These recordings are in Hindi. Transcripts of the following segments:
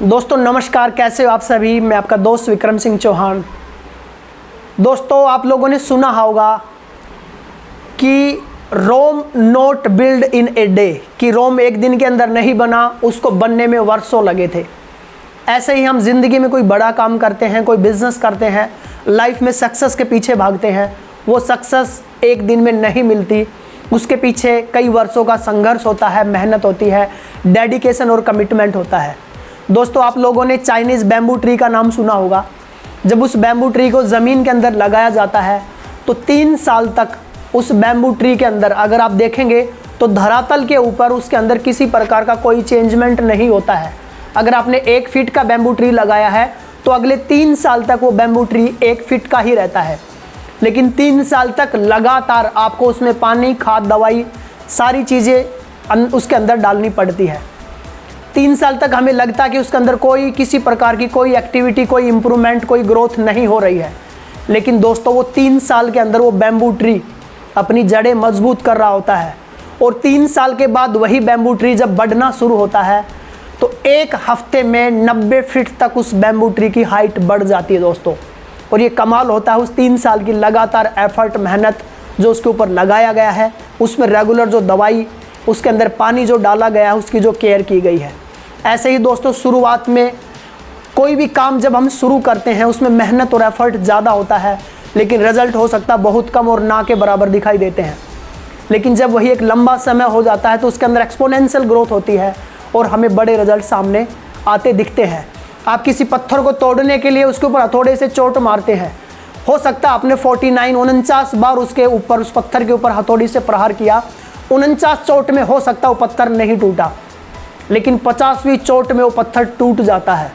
दोस्तों नमस्कार, कैसे हो आप सभी। मैं आपका दोस्त विक्रम सिंह चौहान। दोस्तों आप लोगों ने सुना होगा कि Rome not build in a day, कि रोम एक दिन के अंदर नहीं बना, उसको बनने में वर्षों लगे थे। ऐसे ही हम ज़िंदगी में कोई बड़ा काम करते हैं, कोई बिजनेस करते हैं, लाइफ में सक्सेस के पीछे भागते हैं। वो सक्सेस एक दिन में नहीं मिलती, उसके पीछे कई वर्षों का संघर्ष होता है, मेहनत होती है, डेडिकेशन और कमिटमेंट होता है। दोस्तों आप लोगों ने चाइनीज़ बैम्बू ट्री का नाम सुना होगा। जब उस बैम्बू ट्री को ज़मीन के अंदर लगाया जाता है तो 3 साल तक उस बैम्बू ट्री के अंदर अगर आप देखेंगे तो धरातल के ऊपर उसके अंदर किसी प्रकार का कोई चेंजमेंट नहीं होता है। अगर आपने 1 फीट का बैम्बू ट्री लगाया है तो अगले 3 साल तक वो बैम्बू ट्री 1 फीट का ही रहता है। लेकिन 3 साल तक लगातार आपको उसमें पानी, खाद, दवाई, सारी चीज़ें उसके अंदर डालनी पड़ती है। 3 साल तक हमें लगता है कि उसके अंदर कोई किसी प्रकार की कोई एक्टिविटी, कोई इम्प्रूवमेंट, कोई ग्रोथ नहीं हो रही है। लेकिन दोस्तों वो 3 साल के अंदर वो बैम्बू ट्री अपनी जड़ें मजबूत कर रहा होता है और 3 साल के बाद वही बैम्बू ट्री जब बढ़ना शुरू होता है तो 1 हफ्ते में 90 फीट तक उस बैम्बू ट्री की हाइट बढ़ जाती है दोस्तों। और ये कमाल होता है उस 3 साल की लगातार एफर्ट, मेहनत जो उसके ऊपर लगाया गया है, उसमें रेगुलर जो दवाई, उसके अंदर पानी जो डाला गया है, उसकी जो केयर की गई है। ऐसे ही दोस्तों शुरुआत में कोई भी काम जब हम शुरू करते हैं उसमें मेहनत और एफर्ट ज़्यादा होता है, लेकिन रिजल्ट हो सकता है बहुत कम और ना के बराबर दिखाई देते हैं। लेकिन जब वही एक लंबा समय हो जाता है तो उसके अंदर एक्सपोनेंशियल ग्रोथ होती है और हमें बड़े रिजल्ट सामने आते दिखते हैं। आप किसी पत्थर को तोड़ने के लिए उसके ऊपर हथौड़े से चोट मारते हैं, हो सकता है आपने 49 बार उसके ऊपर, उस पत्थर के ऊपर हथौड़ी से प्रहार किया, 49 चोट में हो सकता है वो पत्थर नहीं टूटा, लेकिन 50वीं चोट में वो पत्थर टूट जाता है।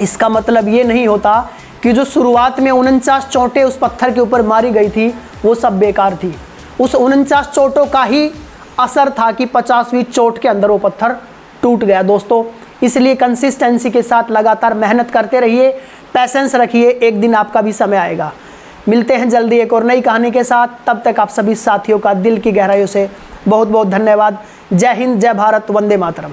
इसका मतलब ये नहीं होता कि जो शुरुआत में 49 चोटें उस पत्थर के ऊपर मारी गई थी वो सब बेकार थी। उस 49 चोटों का ही असर था कि 50वीं चोट के अंदर वो पत्थर टूट गया। दोस्तों इसलिए कंसिस्टेंसी के साथ लगातार मेहनत करते रहिए, पैसेंस रखिए, एक दिन आपका भी समय आएगा। मिलते हैं जल्दी एक और नई कहानी के साथ। तब तक आप सभी साथियों का दिल की गहराइयों से बहुत बहुत धन्यवाद। जय हिंद, जय भारत, वंदे मातरम।